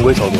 为操作。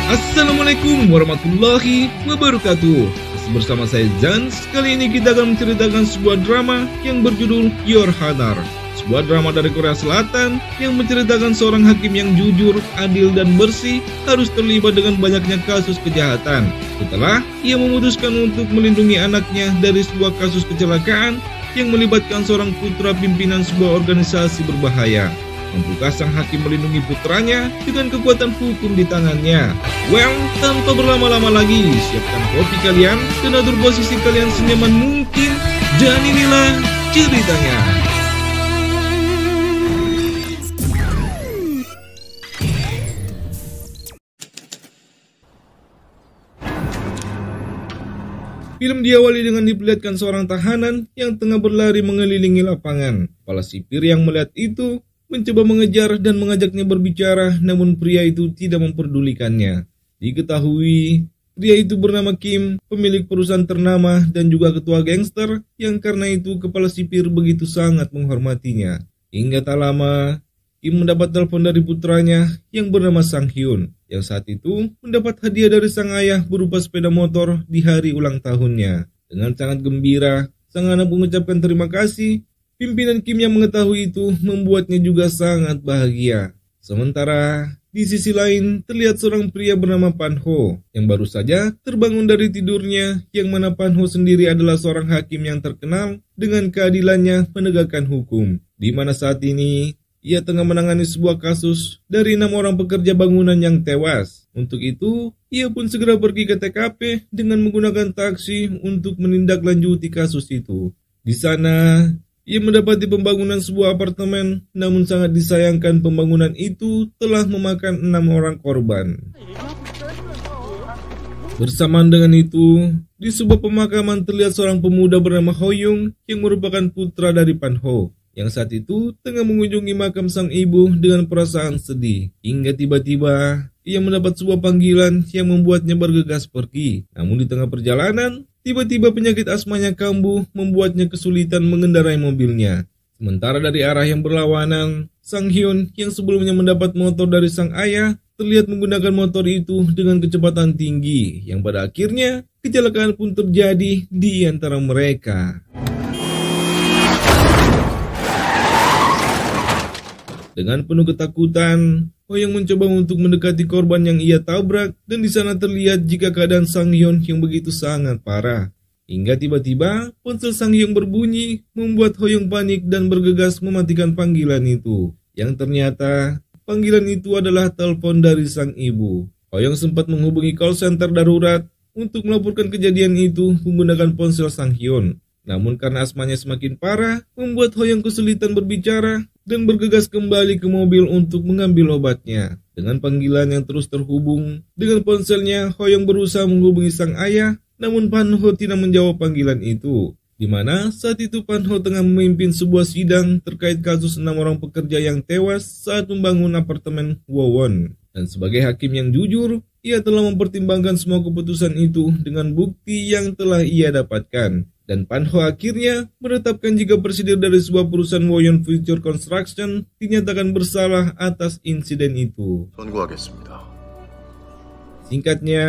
Assalamualaikum warahmatullahi wabarakatuh. Bersama saya Jans. Kali ini kita akan menceritakan sebuah drama yang berjudul Your Honor. Sebuah drama dari Korea Selatan yang menceritakan seorang hakim yang jujur, adil, dan bersih harus terlibat dengan banyaknya kasus kejahatan setelah ia memutuskan untuk melindungi anaknya dari sebuah kasus kecelakaan yang melibatkan seorang putra pimpinan sebuah organisasi berbahaya. Mampukah sang hakim melindungi putranya dengan kekuatan hukum di tangannya? Well, tanpa berlama-lama lagi, siapkan kopi kalian dan atur posisi kalian senyaman mungkin, dan inilah ceritanya. Film diawali dengan diperlihatkan seorang tahanan yang tengah berlari mengelilingi lapangan. Kepala sipir yang melihat itu mencoba mengejar dan mengajaknya berbicara, namun pria itu tidak memperdulikannya. Diketahui, pria itu bernama Kim, pemilik perusahaan ternama dan juga ketua gangster, yang karena itu kepala sipir begitu sangat menghormatinya. Hingga tak lama, Kim mendapat telepon dari putranya yang bernama Sang Hyun, yang saat itu mendapat hadiah dari sang ayah berupa sepeda motor di hari ulang tahunnya. Dengan sangat gembira, sang anak mengucapkan terima kasih. Pimpinan Kim yang mengetahui itu membuatnya juga sangat bahagia. Sementara di sisi lain terlihat seorang pria bernama Pan Ho yang baru saja terbangun dari tidurnya, yang mana Pan Ho sendiri adalah seorang hakim yang terkenal dengan keadilannya menegakkan hukum, di mana saat ini ia tengah menangani sebuah kasus dari 6 orang pekerja bangunan yang tewas. Untuk itu, ia pun segera pergi ke TKP dengan menggunakan taksi untuk menindaklanjuti kasus itu. Di sana, ia mendapati pembangunan sebuah apartemen, namun sangat disayangkan pembangunan itu telah memakan 6 orang korban. Bersamaan dengan itu, di sebuah pemakaman terlihat seorang pemuda bernama Ho Young yang merupakan putra dari Pan Ho, yang saat itu tengah mengunjungi makam sang ibu dengan perasaan sedih. Hingga tiba-tiba, ia mendapat sebuah panggilan yang membuatnya bergegas pergi. Namun di tengah perjalanan, tiba-tiba penyakit asmanya kambuh membuatnya kesulitan mengendarai mobilnya. Sementara dari arah yang berlawanan, Sang Hyun yang sebelumnya mendapat motor dari sang ayah terlihat menggunakan motor itu dengan kecepatan tinggi, yang pada akhirnya kecelakaan pun terjadi di antara mereka. Dengan penuh ketakutan, Ho yang mencoba untuk mendekati korban yang ia tabrak, dan di sana terlihat jika keadaan Sang Hyun yang begitu sangat parah. Hingga tiba-tiba ponsel Sang Hyun berbunyi, membuat Ho yang panik dan bergegas mematikan panggilan itu. Yang ternyata panggilan itu adalah telepon dari sang ibu. Ho yang sempat menghubungi call center darurat untuk melaporkan kejadian itu menggunakan ponsel Sang Hyun. Namun karena asmanya semakin parah, membuat Ho yang kesulitan berbicara dan bergegas kembali ke mobil untuk mengambil obatnya. Dengan panggilan yang terus terhubung dengan ponselnya, Ho yang berusaha menghubungi sang ayah, namun Pan Ho tidak menjawab panggilan itu. Di mana saat itu Pan Ho tengah memimpin sebuah sidang terkait kasus 6 orang pekerja yang tewas saat membangun apartemen Wowon. Dan sebagai hakim yang jujur, ia telah mempertimbangkan semua keputusan itu dengan bukti yang telah ia dapatkan. Dan Pan Ho akhirnya menetapkan jika presidir dari sebuah perusahaan Woyon Future Construction dinyatakan bersalah atas insiden itu. Singkatnya,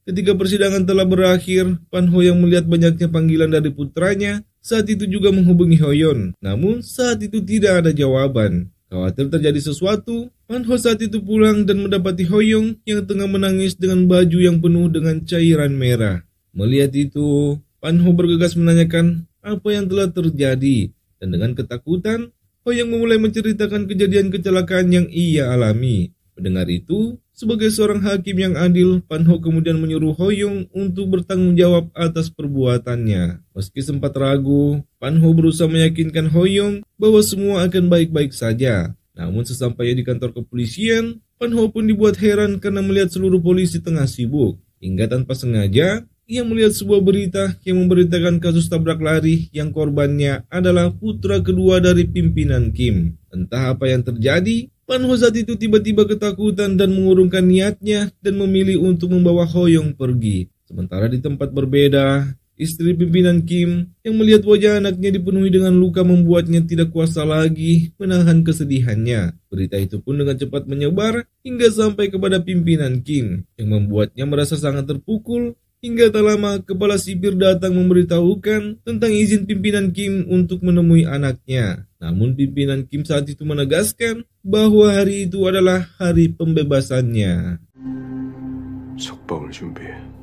ketika persidangan telah berakhir, Pan Ho yang melihat banyaknya panggilan dari putranya saat itu juga menghubungi Ho Yeon. Namun saat itu tidak ada jawaban. Khawatir terjadi sesuatu, Pan Ho saat itu pulang dan mendapati Ho Young yang tengah menangis dengan baju yang penuh dengan cairan merah. Melihat itu, Pan Ho bergegas menanyakan apa yang telah terjadi, dan dengan ketakutan, Ho yang memulai menceritakan kejadian kecelakaan yang ia alami. Mendengar itu, sebagai seorang hakim yang adil, Pan Ho kemudian menyuruh Ho Young untuk bertanggung jawab atas perbuatannya. Meski sempat ragu, Pan Ho berusaha meyakinkan Ho Young bahwa semua akan baik-baik saja. Namun sesampainya di kantor kepolisian, Pan Ho pun dibuat heran karena melihat seluruh polisi tengah sibuk. Hingga tanpa sengaja, ia melihat sebuah berita yang memberitakan kasus tabrak lari yang korbannya adalah putra kedua dari pimpinan Kim. Entah apa yang terjadi, Pan Ho saat itu tiba-tiba ketakutan dan mengurungkan niatnya dan memilih untuk membawa Ho Young pergi. Sementara di tempat berbeda, Istri pimpinan Kim yang melihat wajah anaknya dipenuhi dengan luka membuatnya tidak kuasa lagi menahan kesedihannya. Berita itu pun dengan cepat menyebar hingga sampai kepada pimpinan Kim yang membuatnya merasa sangat terpukul. Hingga tak lama kepala sipir datang memberitahukan tentang izin pimpinan Kim untuk menemui anaknya. Namun pimpinan Kim saat itu menegaskan bahwa hari itu adalah hari pembebasannya.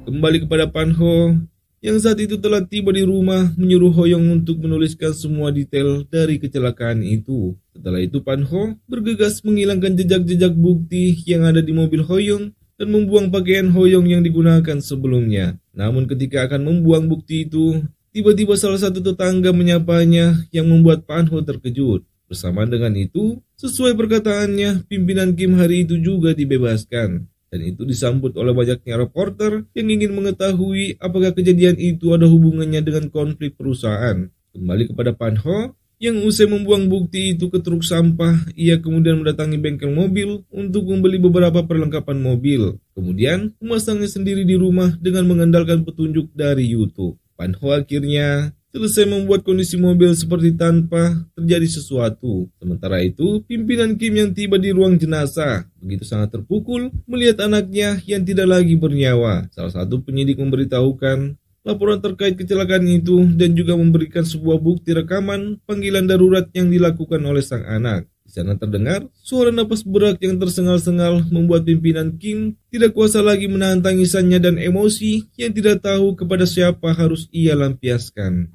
Kembali kepada Pan Ho yang saat itu telah tiba di rumah menyuruh Hoyong untuk menuliskan semua detail dari kecelakaan itu. Setelah itu Pan Ho bergegas menghilangkan jejak-jejak bukti yang ada di mobil Hoyong dan membuang pakaian Hoyong yang digunakan sebelumnya. Namun ketika akan membuang bukti itu, tiba-tiba salah satu tetangga menyapanya yang membuat Pan Ho terkejut. Bersamaan dengan itu, sesuai perkataannya, pimpinan Kim hari itu juga dibebaskan. Dan itu disambut oleh banyaknya reporter yang ingin mengetahui apakah kejadian itu ada hubungannya dengan konflik perusahaan. Kembali kepada Pan Ho, yang usai membuang bukti itu ke truk sampah, ia kemudian mendatangi bengkel mobil untuk membeli beberapa perlengkapan mobil. Kemudian memasangnya sendiri di rumah dengan mengandalkan petunjuk dari YouTube. Pan Ho akhirnya selesai membuat kondisi mobil seperti tanpa terjadi sesuatu. Sementara itu, pimpinan Kim yang tiba di ruang jenazah begitu sangat terpukul melihat anaknya yang tidak lagi bernyawa. Salah satu penyidik memberitahukan laporan terkait kecelakaan itu dan juga memberikan sebuah bukti rekaman panggilan darurat yang dilakukan oleh sang anak. Di sana terdengar suara napas berat yang tersengal-sengal membuat pimpinan Kim tidak kuasa lagi menahan tangisannya dan emosi yang tidak tahu kepada siapa harus ia lampiaskan.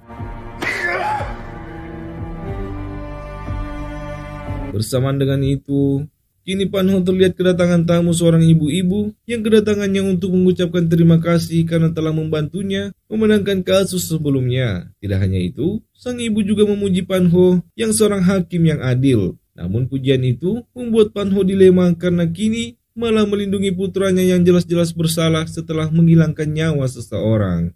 Bersamaan dengan itu, kini Pan Ho terlihat kedatangan tamu seorang ibu-ibu yang kedatangannya untuk mengucapkan terima kasih karena telah membantunya memenangkan kasus sebelumnya. Tidak hanya itu, sang ibu juga memuji Pan Ho yang seorang hakim yang adil. Namun pujian itu membuat Pan Ho dilema karena kini malah melindungi putranya yang jelas-jelas bersalah setelah menghilangkan nyawa seseorang.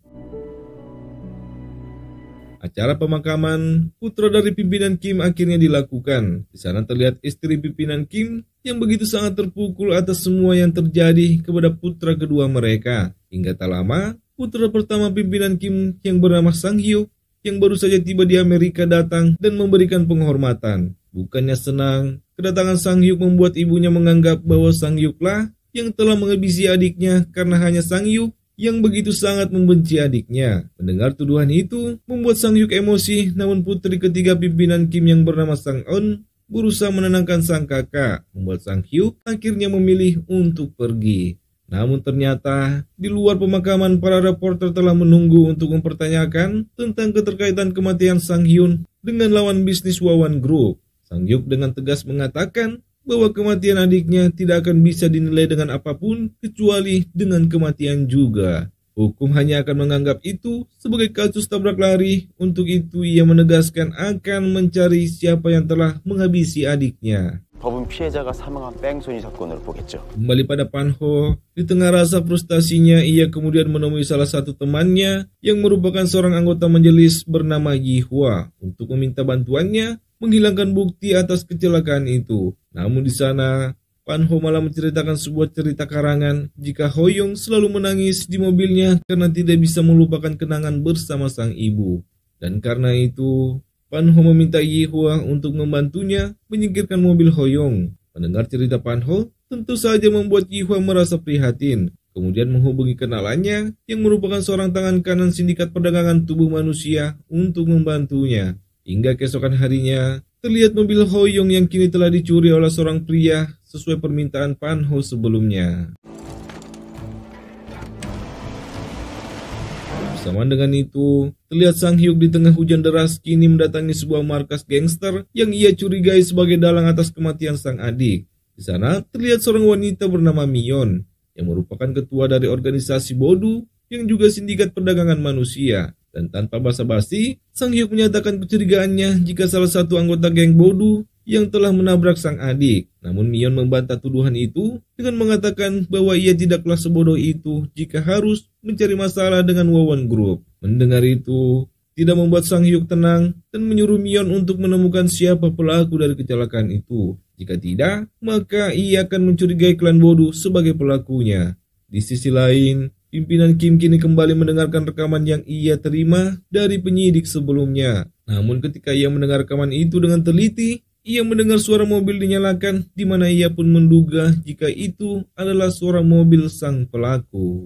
Acara pemakaman putra dari pimpinan Kim akhirnya dilakukan. Di sana terlihat istri pimpinan Kim yang begitu sangat terpukul atas semua yang terjadi kepada putra kedua mereka. Hingga tak lama, putra pertama pimpinan Kim yang bernama Sang Hyuk yang baru saja tiba di Amerika datang dan memberikan penghormatan. Bukannya senang, kedatangan Sang Hyuk membuat ibunya menganggap bahwa Sang Hyuklah yang telah menghabisi adiknya karena hanya Sang Hyuk yang begitu sangat membenci adiknya. Mendengar tuduhan itu membuat Sang Hyuk emosi, namun putri ketiga pimpinan Kim yang bernama Sang On berusaha menenangkan sang kakak, membuat Sang Hyuk akhirnya memilih untuk pergi. Namun ternyata di luar pemakaman para reporter telah menunggu untuk mempertanyakan tentang keterkaitan kematian Sang Hyun dengan lawan bisnis Wawan Group. Sang Hyuk dengan tegas mengatakan bahwa kematian adiknya tidak akan bisa dinilai dengan apapun kecuali dengan kematian juga. Hukum hanya akan menganggap itu sebagai kasus tabrak lari. Untuk itu ia menegaskan akan mencari siapa yang telah menghabisi adiknya. Kembali pada Pan Ho, di tengah rasa frustasinya ia kemudian menemui salah satu temannya yang merupakan seorang anggota majelis bernama Yi Hwa untuk meminta bantuannya menghilangkan bukti atas kecelakaan itu. Namun di sana, Pan Ho malah menceritakan sebuah cerita karangan jika Hoyong selalu menangis di mobilnya karena tidak bisa melupakan kenangan bersama sang ibu. Dan karena itu, Pan Ho meminta Yi Hwa untuk membantunya menyingkirkan mobil Hoyong. Mendengar cerita Pan Ho, tentu saja membuat Yi Hwa merasa prihatin. Kemudian menghubungi kenalannya yang merupakan seorang tangan kanan sindikat perdagangan tubuh manusia untuk membantunya. Hingga keesokan harinya, terlihat mobil Hoyong yang kini telah dicuri oleh seorang pria sesuai permintaan Pan Ho sebelumnya. Bersamaan dengan itu, terlihat Sang Hyuk di tengah hujan deras kini mendatangi sebuah markas gangster yang ia curigai sebagai dalang atas kematian sang adik. Di sana terlihat seorang wanita bernama Mion yang merupakan ketua dari organisasi Bodu yang juga sindikat perdagangan manusia. Dan tanpa basa-basi, Sang Hyuk menyatakan kecurigaannya jika salah satu anggota geng Bodu yang telah menabrak sang adik. Namun Mion membantah tuduhan itu dengan mengatakan bahwa ia tidaklah sebodoh itu jika harus mencari masalah dengan Wawan Group. Mendengar itu, tidak membuat Sang Hyuk tenang dan menyuruh Mion untuk menemukan siapa pelaku dari kecelakaan itu. Jika tidak, maka ia akan mencurigai klan Bodu sebagai pelakunya. Di sisi lain, Pimpinan Kim kini kembali mendengarkan rekaman yang ia terima dari penyidik sebelumnya. Namun ketika ia mendengar rekaman itu dengan teliti, ia mendengar suara mobil dinyalakan, di mana ia pun menduga jika itu adalah suara mobil sang pelaku.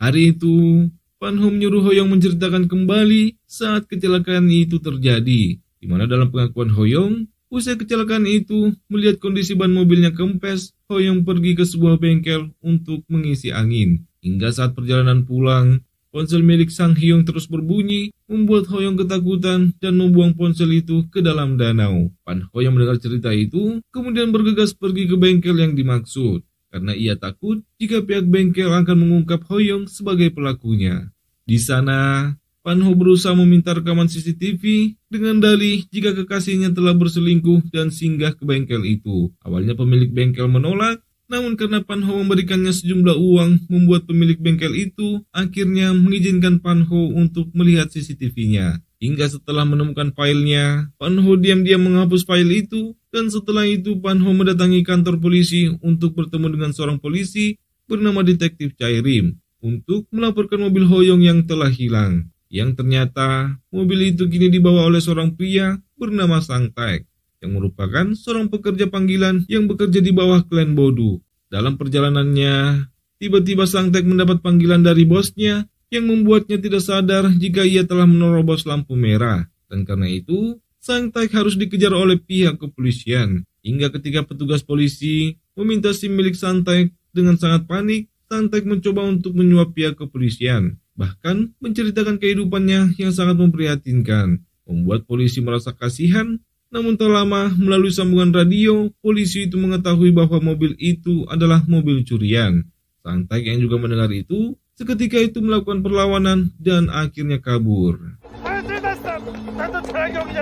Hari itu, Pan Ho menyuruh Hoyong menceritakan kembali saat kecelakaan itu terjadi, di mana dalam pengakuan Hoyong, usai kecelakaan itu, melihat kondisi ban mobilnya kempes, Hoyong pergi ke sebuah bengkel untuk mengisi angin. Hingga saat perjalanan pulang, ponsel milik Sang Hyung terus berbunyi, membuat Hoyong ketakutan dan membuang ponsel itu ke dalam danau. Pan Ho yang mendengar cerita itu, kemudian bergegas pergi ke bengkel yang dimaksud, karena ia takut jika pihak bengkel akan mengungkap Hoyong sebagai pelakunya. Di sana, Pan Ho berusaha meminta rekaman CCTV dengan dalih jika kekasihnya telah berselingkuh dan singgah ke bengkel itu. Awalnya pemilik bengkel menolak, namun karena Pan Ho memberikannya sejumlah uang, membuat pemilik bengkel itu akhirnya mengizinkan Pan Ho untuk melihat CCTV-nya. Hingga setelah menemukan filenya, Pan Ho diam-diam menghapus file itu, dan setelah itu Pan Ho mendatangi kantor polisi untuk bertemu dengan seorang polisi bernama Detektif Chai Rim untuk melaporkan mobil Hoyong yang telah hilang. Yang ternyata mobil itu kini dibawa oleh seorang pria bernama Sang Taek, yang merupakan seorang pekerja panggilan yang bekerja di bawah klan Bodu. Dalam perjalanannya, tiba-tiba Sang Taek mendapat panggilan dari bosnya yang membuatnya tidak sadar jika ia telah menerobos lampu merah. Dan karena itu, Sang Taek harus dikejar oleh pihak kepolisian. Hingga ketika petugas polisi meminta SIM milik Sang Taek dengan sangat panik, Sang Taek mencoba untuk menyuap pihak kepolisian. Bahkan menceritakan kehidupannya yang sangat memprihatinkan, membuat polisi merasa kasihan. Namun tak lama, melalui sambungan radio, polisi itu mengetahui bahwa mobil itu adalah mobil curian. Sang Taek yang juga mendengar itu, seketika itu melakukan perlawanan dan akhirnya kabur.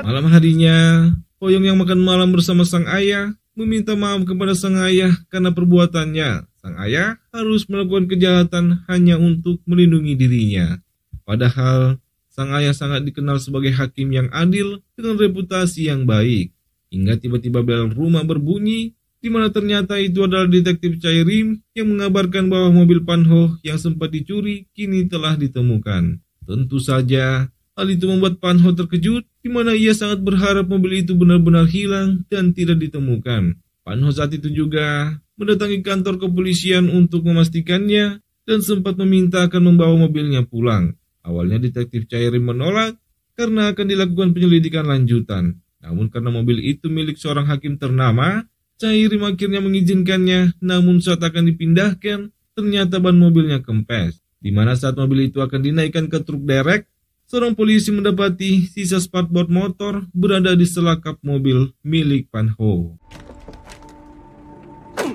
Malam harinya, Hoyong yang makan malam bersama sang ayah meminta maaf kepada sang ayah karena perbuatannya. Sang ayah harus melakukan kejahatan hanya untuk melindungi dirinya. Padahal, sang ayah sangat dikenal sebagai hakim yang adil dengan reputasi yang baik. Hingga tiba-tiba bel rumah berbunyi, di mana ternyata itu adalah Detektif Chai Rim yang mengabarkan bahwa mobil Pan Ho yang sempat dicuri kini telah ditemukan. Tentu saja, hal itu membuat Pan Ho terkejut, di mana ia sangat berharap mobil itu benar-benar hilang dan tidak ditemukan. Pan Ho saat itu juga mendatangi kantor kepolisian untuk memastikannya dan sempat meminta akan membawa mobilnya pulang. Awalnya Detektif Chai Rim menolak karena akan dilakukan penyelidikan lanjutan. Namun karena mobil itu milik seorang hakim ternama, Chai Rim akhirnya mengizinkannya. Namun saat akan dipindahkan, ternyata ban mobilnya kempes. Di mana saat mobil itu akan dinaikkan ke truk derek, seorang polisi mendapati sisa spatbord motor berada di selakap mobil milik Pan Ho.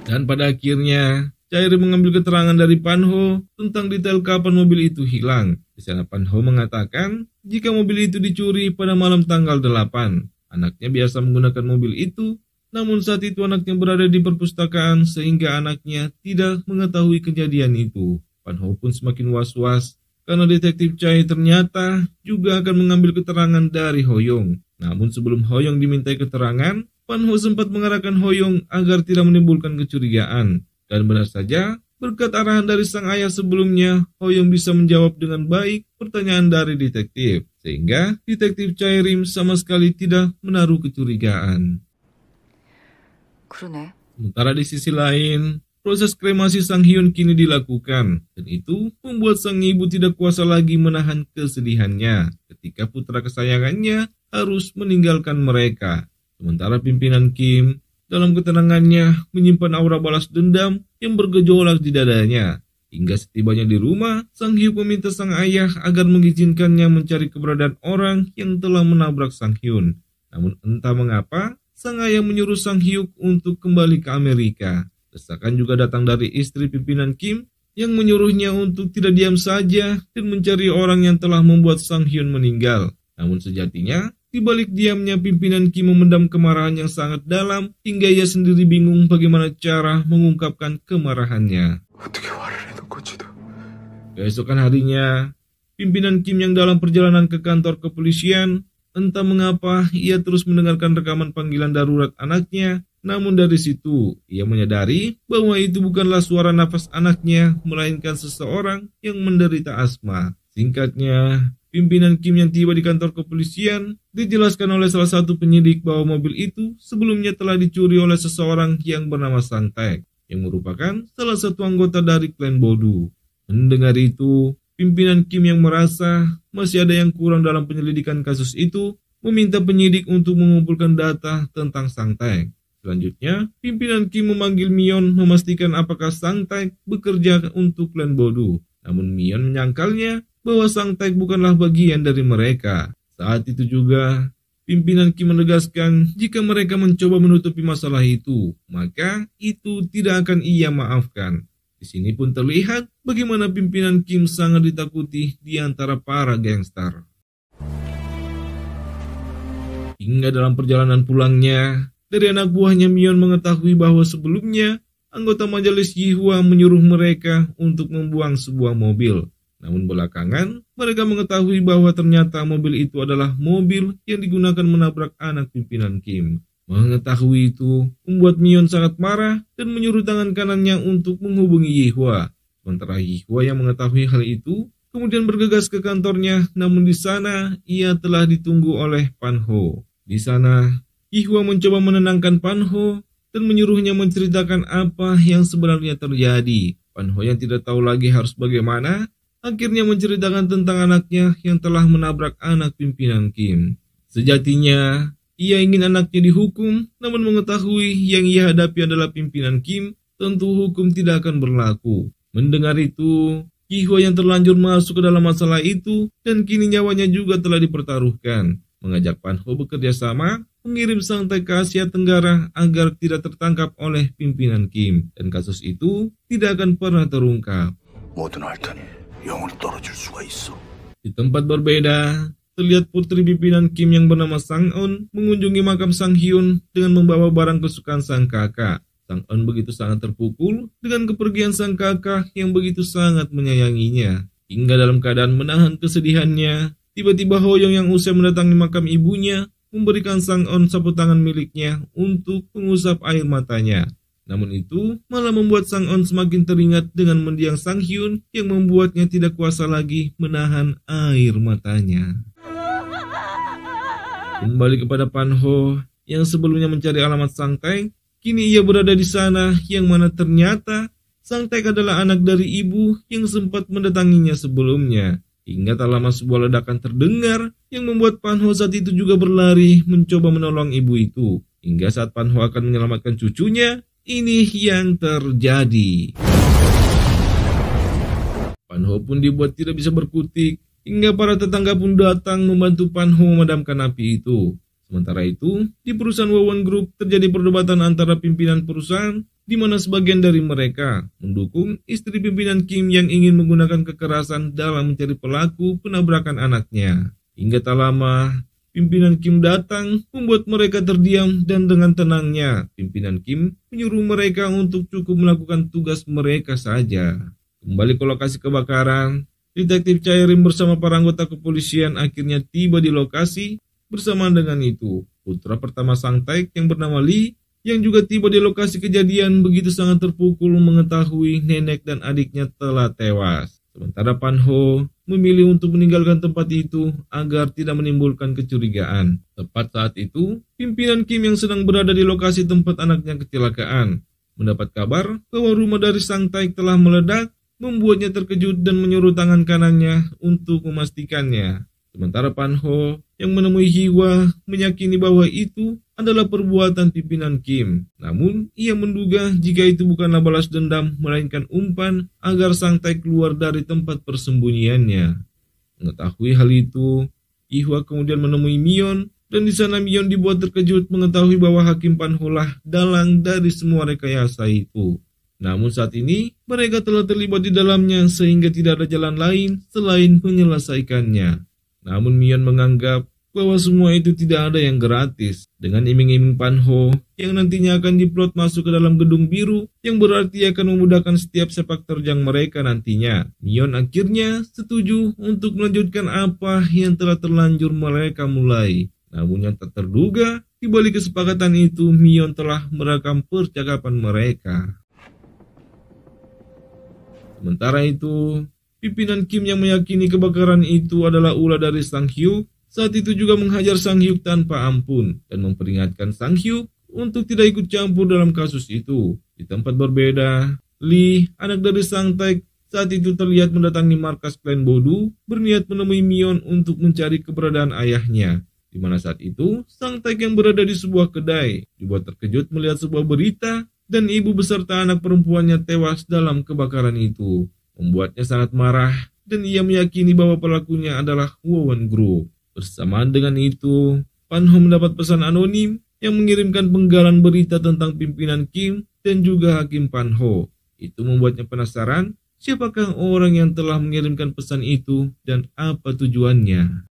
Dan pada akhirnya, Chai Rim mengambil keterangan dari Pan Ho tentang detail kapan mobil itu hilang. Di sana Pan Ho mengatakan jika mobil itu dicuri pada malam tanggal 8. Anaknya biasa menggunakan mobil itu, namun saat itu anaknya berada di perpustakaan sehingga anaknya tidak mengetahui kejadian itu. Pan Ho pun semakin was-was karena Detektif Chai ternyata juga akan mengambil keterangan dari Hoyong. Namun sebelum Hoyong dimintai keterangan, Pan Ho sempat mengarahkan Hoyong agar tidak menimbulkan kecurigaan. Dan benar saja, berkat arahan dari sang ayah sebelumnya, Hoyong bisa menjawab dengan baik pertanyaan dari detektif. Sehingga Detektif Chai Rim sama sekali tidak menaruh kecurigaan. 그러네. Sementara di sisi lain, proses kremasi Sang Hyun kini dilakukan. Dan itu membuat sang ibu tidak kuasa lagi menahan kesedihannya ketika putra kesayangannya harus meninggalkan mereka. Sementara pimpinan Kim dalam ketenangannya menyimpan aura balas dendam yang bergejolak di dadanya. Hingga setibanya di rumah, Sang Hyuk meminta sang ayah agar mengizinkannya mencari keberadaan orang yang telah menabrak Sang Hyun. Namun entah mengapa, sang ayah menyuruh Sang Hyuk untuk kembali ke Amerika. Desakan juga datang dari istri pimpinan Kim yang menyuruhnya untuk tidak diam saja dan mencari orang yang telah membuat Sang Hyun meninggal. Namun sejatinya, di balik diamnya pimpinan Kim memendam kemarahan yang sangat dalam hingga ia sendiri bingung bagaimana cara mengungkapkan kemarahannya. Keesokan harinya, pimpinan Kim yang dalam perjalanan ke kantor kepolisian, entah mengapa ia terus mendengarkan rekaman panggilan darurat anaknya Namun dari situ, ia menyadari bahwa itu bukanlah suara nafas anaknya, melainkan seseorang yang menderita asma. Singkatnya, pimpinan Kim yang tiba di kantor kepolisian dijelaskan oleh salah satu penyidik bahwa mobil itu sebelumnya telah dicuri oleh seseorang yang bernama Sang Taek, yang merupakan salah satu anggota dari klan Bodu. Mendengar itu, pimpinan Kim yang merasa masih ada yang kurang dalam penyelidikan kasus itu, meminta penyidik untuk mengumpulkan data tentang Sang Taek. Selanjutnya, pimpinan Kim memanggil Mion memastikan apakah Sang Taek bekerja untuk klan Bodu. Namun Mion menyangkalnya bahwa Sang Taek bukanlah bagian dari mereka. Saat itu juga, pimpinan Kim menegaskan jika mereka mencoba menutupi masalah itu, maka itu tidak akan ia maafkan. Di sini pun terlihat bagaimana pimpinan Kim sangat ditakuti di antara para gangster. Hingga dalam perjalanan pulangnya, dari anak buahnya Mion mengetahui bahwa sebelumnya anggota majelis Yihua menyuruh mereka untuk membuang sebuah mobil. Namun belakangan, mereka mengetahui bahwa ternyata mobil itu adalah mobil yang digunakan menabrak anak pimpinan Kim. Mengetahui itu, membuat Mion sangat marah dan menyuruh tangan kanannya untuk menghubungi Yihua. Sementara Yihua yang mengetahui hal itu, kemudian bergegas ke kantornya, namun di sana ia telah ditunggu oleh Pan Ho. Di sana, Yihua mencoba menenangkan Pan Ho dan menyuruhnya menceritakan apa yang sebenarnya terjadi. Pan Ho yang tidak tahu lagi harus bagaimana, akhirnya menceritakan tentang anaknya yang telah menabrak anak pimpinan Kim. Sejatinya, ia ingin anaknya dihukum, namun mengetahui yang ia hadapi adalah pimpinan Kim, tentu hukum tidak akan berlaku. Mendengar itu, Yihua yang terlanjur masuk ke dalam masalah itu, dan kini nyawanya juga telah dipertaruhkan. Mengajak Pan Ho bekerja sama, mengirim Sang Taek ke Asia Tenggara agar tidak tertangkap oleh pimpinan Kim, dan kasus itu tidak akan pernah terungkap. Di tempat berbeda, terlihat putri pimpinan Kim yang bernama Sang On mengunjungi makam Sang Hyun dengan membawa barang kesukaan sang kakak. Sang On begitu sangat terpukul dengan kepergian sang kakak yang begitu sangat menyayanginya. Hingga dalam keadaan menahan kesedihannya, tiba-tiba Hoyong yang usai mendatangi makam ibunya memberikan Sang On sapu tangan miliknya untuk mengusap air matanya. Namun itu malah membuat Sang On semakin teringat dengan mendiang Sang Hyun yang membuatnya tidak kuasa lagi menahan air matanya. Kembali kepada Pan Ho yang sebelumnya mencari alamat Sang Taek, kini ia berada di sana yang mana ternyata Sang Taek adalah anak dari ibu yang sempat mendatanginya sebelumnya. Hingga tak lama sebuah ledakan terdengar yang membuat Pan Ho saat itu juga berlari mencoba menolong ibu itu. Hingga saat Pan Ho akan menyelamatkan cucunya, ini yang terjadi. Pan Ho pun dibuat tidak bisa berkutik, hingga para tetangga pun datang membantu Pan Ho memadamkan api itu. Sementara itu, di perusahaan Wawon Group terjadi perdebatan antara pimpinan perusahaan, di mana sebagian dari mereka mendukung istri pimpinan Kim yang ingin menggunakan kekerasan dalam mencari pelaku penabrakan anaknya. Hingga tak lama, pimpinan Kim datang membuat mereka terdiam dan dengan tenangnya, pimpinan Kim menyuruh mereka untuk cukup melakukan tugas mereka saja. Kembali ke lokasi kebakaran, Detektif Chairim bersama para anggota kepolisian akhirnya tiba di lokasi. Bersamaan dengan itu, putra pertama Sang Taek yang bernama Lee yang juga tiba di lokasi kejadian begitu sangat terpukul mengetahui nenek dan adiknya telah tewas. Sementara Pan Ho memilih untuk meninggalkan tempat itu agar tidak menimbulkan kecurigaan. Tepat saat itu, pimpinan Kim yang sedang berada di lokasi tempat anaknya kecelakaan mendapat kabar bahwa rumah dari Sang Taek telah meledak, membuatnya terkejut dan menyuruh tangan kanannya untuk memastikannya. Sementara Pan Ho yang menemui Yihua meyakini bahwa itu adalah perbuatan pimpinan Kim. Namun, ia menduga jika itu bukanlah balas dendam, melainkan umpan agar Sang Taek keluar dari tempat persembunyiannya. Mengetahui hal itu, Yihua kemudian menemui Mion, dan di sana Mion dibuat terkejut mengetahui bahwa Hakim Pan Ho lah dalang dari semua rekayasa itu. Namun saat ini, mereka telah terlibat di dalamnya sehingga tidak ada jalan lain selain menyelesaikannya. Namun Mion menganggap bahwa semua itu tidak ada yang gratis. Dengan iming-iming Pan Ho yang nantinya akan diplot masuk ke dalam gedung biru yang berarti akan memudahkan setiap sepak terjang mereka nantinya. Mion akhirnya setuju untuk melanjutkan apa yang telah terlanjur mereka mulai. Namun yang tak terduga, di balik kesepakatan itu Mion telah merekam percakapan mereka. Sementara itu, pimpinan Kim yang meyakini kebakaran itu adalah ulah dari Sang Hyuk saat itu juga menghajar Sang Hyuk tanpa ampun dan memperingatkan Sang Hyuk untuk tidak ikut campur dalam kasus itu. Di tempat berbeda, Lee, anak dari Sang Taek, saat itu terlihat mendatangi markas klan Bodu berniat menemui Mion untuk mencari keberadaan ayahnya. Di mana saat itu, Sang Taek yang berada di sebuah kedai dibuat terkejut melihat sebuah berita dan ibu beserta anak perempuannya tewas dalam kebakaran itu. Membuatnya sangat marah dan ia meyakini bahwa pelakunya adalah Won Group. Bersamaan dengan itu, Pan Ho mendapat pesan anonim yang mengirimkan penggalan berita tentang pimpinan Kim dan juga Hakim Pan Ho. Itu membuatnya penasaran siapakah orang yang telah mengirimkan pesan itu dan apa tujuannya.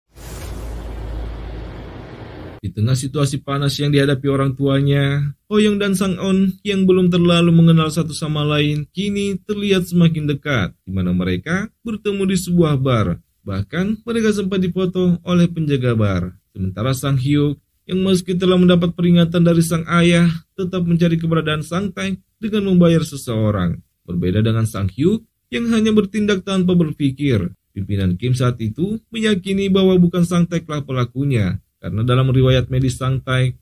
Di tengah situasi panas yang dihadapi orang tuanya, Hoyong dan Sang-on yang belum terlalu mengenal satu sama lain kini terlihat semakin dekat, di mana mereka bertemu di sebuah bar. Bahkan mereka sempat difoto oleh penjaga bar. Sementara Sang Hyuk yang meski telah mendapat peringatan dari sang ayah tetap mencari keberadaan Sang Taek dengan membayar seseorang. Berbeda dengan Sang Hyuk yang hanya bertindak tanpa berpikir. Pimpinan Kim saat itu meyakini bahwa bukan Sang Taeklah pelakunya. Karena dalam riwayat medis Sang Taek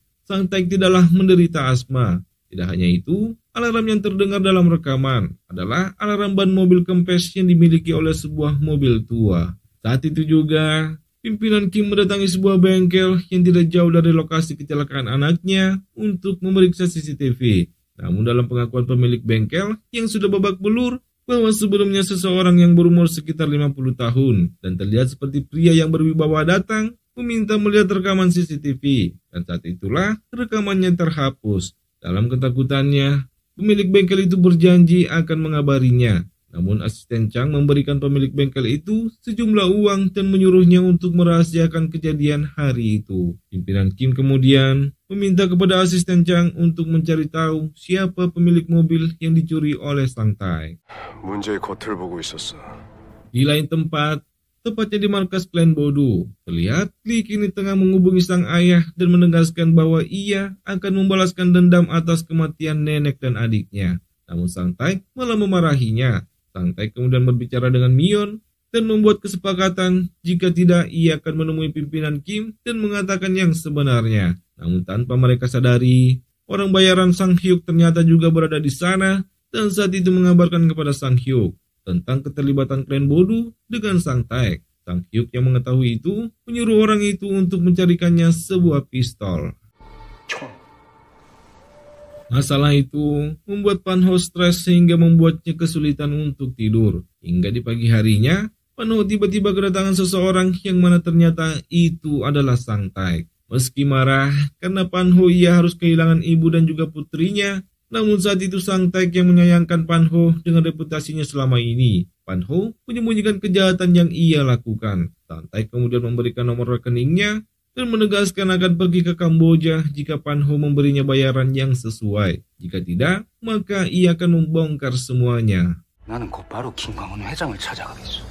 tidaklah menderita asma. Tidak hanya itu, alarm yang terdengar dalam rekaman adalah alarm ban mobil kempes yang dimiliki oleh sebuah mobil tua. Saat itu juga, pimpinan Kim mendatangi sebuah bengkel yang tidak jauh dari lokasi kecelakaan anaknya untuk memeriksa CCTV. Namun dalam pengakuan pemilik bengkel yang sudah babak belur, bahwa sebelumnya seseorang yang berumur sekitar 50 tahun dan terlihat seperti pria yang berwibawa datang meminta melihat rekaman CCTV, dan saat itulah rekamannya terhapus. Dalam ketakutannya, pemilik bengkel itu berjanji akan mengabarinya. Namun asisten Chang memberikan pemilik bengkel itu sejumlah uang dan menyuruhnya untuk merahasiakan kejadian hari itu. Pimpinan Kim kemudian meminta kepada asisten Chang untuk mencari tahu siapa pemilik mobil yang dicuri oleh Sang Taek. 문제의 겉을 보고 있었어. Di lain tempat, tepatnya di markas klan Bodu, terlihat Lee kini tengah menghubungi sang ayah dan menegaskan bahwa ia akan membalaskan dendam atas kematian nenek dan adiknya. Namun Sang Taek malah memarahinya. Sang Taek kemudian berbicara dengan Mion dan membuat kesepakatan jika tidak ia akan menemui pimpinan Kim dan mengatakan yang sebenarnya. Namun tanpa mereka sadari, orang bayaran Sang Hyuk ternyata juga berada di sana dan saat itu mengabarkan kepada Sang Hyuk tentang keterlibatan klan Bodu dengan Sang Taek. Sang Hyuk yang mengetahui itu menyuruh orang itu untuk mencarikannya sebuah pistol. Masalah itu membuat Pan Ho stres sehingga membuatnya kesulitan untuk tidur. Hingga di pagi harinya, Pan Ho tiba-tiba kedatangan seseorang yang mana ternyata itu adalah Sang Taek. Meski marah karena Pan Ho ia harus kehilangan ibu dan juga putrinya, namun saat itu Sang Taek yang menyayangkan Pan Ho dengan reputasinya selama ini. Pan Ho menyembunyikan kejahatan yang ia lakukan. Sang Taek kemudian memberikan nomor rekeningnya dan menegaskan akan pergi ke Kamboja jika Pan Ho memberinya bayaran yang sesuai. Jika tidak, maka ia akan membongkar semuanya. 나는 곧바로 김광훈 회장을 찾아가겠소.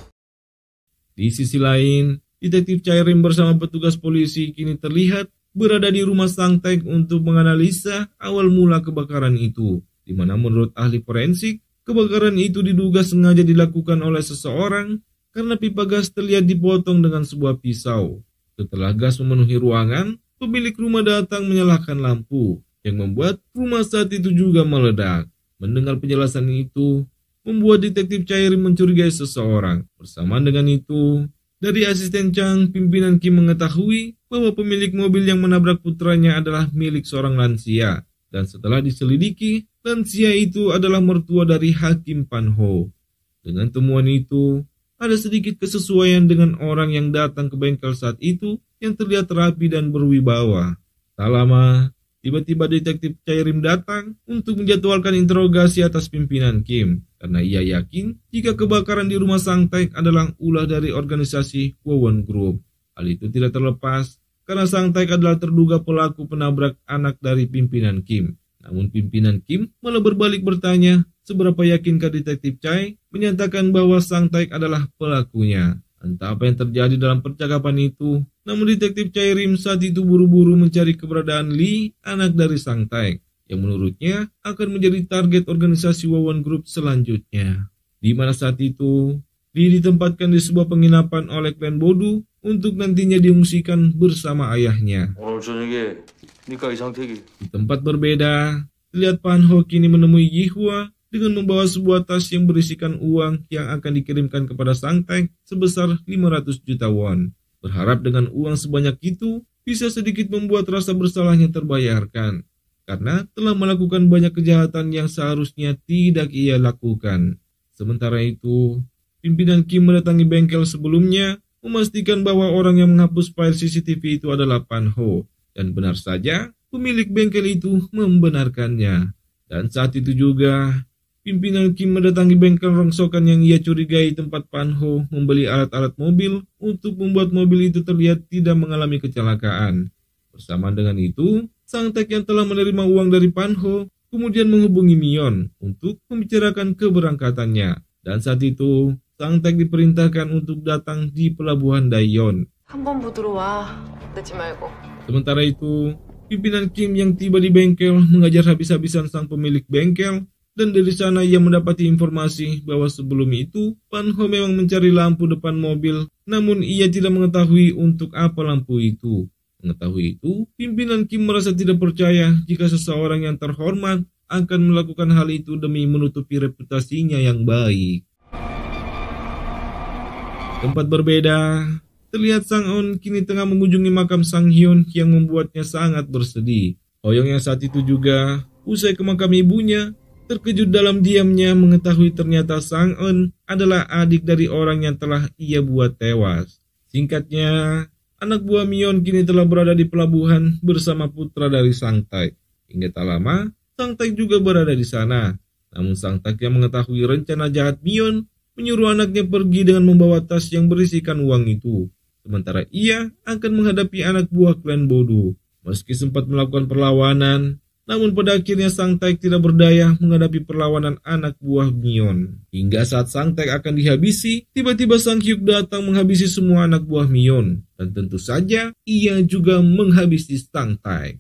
Di sisi lain, detektif Chairim bersama petugas polisi kini terlihat berada di rumah Sang Taek untuk menganalisa awal mula kebakaran itu, di mana menurut ahli forensik, kebakaran itu diduga sengaja dilakukan oleh seseorang karena pipa gas terlihat dipotong dengan sebuah pisau. Setelah gas memenuhi ruangan, pemilik rumah datang menyalakan lampu, yang membuat rumah saat itu juga meledak. Mendengar penjelasan itu, membuat detektif Chairim mencurigai seseorang. Bersamaan dengan itu, dari asisten Chang, pimpinan Kim mengetahui bahwa pemilik mobil yang menabrak putranya adalah milik seorang lansia. Dan setelah diselidiki, lansia itu adalah mertua dari Hakim Pan Ho. Dengan temuan itu, ada sedikit kesesuaian dengan orang yang datang ke bengkel saat itu yang terlihat rapi dan berwibawa. Tak lama, tiba-tiba detektif Chairim datang untuk menjadwalkan interogasi atas pimpinan Kim. Karena ia yakin jika kebakaran di rumah Sang Taek adalah ulah dari organisasi Won Group. Hal itu tidak terlepas karena Sang Taek adalah terduga pelaku penabrak anak dari pimpinan Kim. Namun pimpinan Kim malah berbalik bertanya, seberapa yakinkah detektif Chai menyatakan bahwa Sang Taek adalah pelakunya. Entah apa yang terjadi dalam percakapan itu, Namun detektif Chairim saat itu buru-buru mencari keberadaan Lee, anak dari Sang Taek, yang menurutnya akan menjadi target organisasi Wawan Group selanjutnya. Di mana saat itu, Lee ditempatkan di sebuah penginapan oleh klan Bodu untuk nantinya diungsikan bersama ayahnya. 오늘 저녁에 니까 이상택이 Di tempat berbeda, terlihat Pan Ho kini menemui Yihua dengan membawa sebuah tas yang berisikan uang yang akan dikirimkan kepada Sang Taek sebesar 500 juta won. Berharap dengan uang sebanyak itu bisa sedikit membuat rasa bersalahnya terbayarkan, karena telah melakukan banyak kejahatan yang seharusnya tidak ia lakukan. Sementara itu, pimpinan Kim mendatangi bengkel sebelumnya, memastikan bahwa orang yang menghapus file CCTV itu adalah Pan Ho. Dan benar saja, pemilik bengkel itu membenarkannya. Dan saat itu juga, pimpinan Kim mendatangi bengkel rongsokan yang ia curigai tempat Pan Ho membeli alat-alat mobil untuk membuat mobil itu terlihat tidak mengalami kecelakaan. Bersamaan dengan itu, Sang Taek yang telah menerima uang dari Pan Ho kemudian menghubungi Mion untuk membicarakan keberangkatannya. Dan saat itu, Sang Taek diperintahkan untuk datang di pelabuhan Daeyeon. 한번 보도록 와. 늦지 말고. Sementara itu, pimpinan Kim yang tiba di bengkel mengajar habis-habisan sang pemilik bengkel, dan dari sana ia mendapati informasi bahwa sebelum itu Pan Ho memang mencari lampu depan mobil, namun ia tidak mengetahui untuk apa lampu itu. Mengetahui itu, pimpinan Kim merasa tidak percaya jika seseorang yang terhormat akan melakukan hal itu demi menutupi reputasinya yang baik. Tempat berbeda, terlihat Sang On kini tengah mengunjungi makam Sang Hyun yang membuatnya sangat bersedih. Hoyong yang saat itu juga, usai ke makam ibunya, terkejut dalam diamnya mengetahui ternyata Sang On adalah adik dari orang yang telah ia buat tewas. Singkatnya, anak buah Mion kini telah berada di pelabuhan bersama putra dari Sang Taek. Hingga tak lama, Sang Taek juga berada di sana. Namun Sang Taek yang mengetahui rencana jahat Mion menyuruh anaknya pergi dengan membawa tas yang berisikan uang itu. Sementara ia akan menghadapi anak buah klan Bodu. Meski sempat melakukan perlawanan, namun pada akhirnya Sang Taek tidak berdaya menghadapi perlawanan anak buah Mion. Hingga saat Sang Taek akan dihabisi, tiba-tiba Sang Hyuk datang menghabisi semua anak buah Mion. Dan tentu saja, ia juga menghabisi Sang Taek.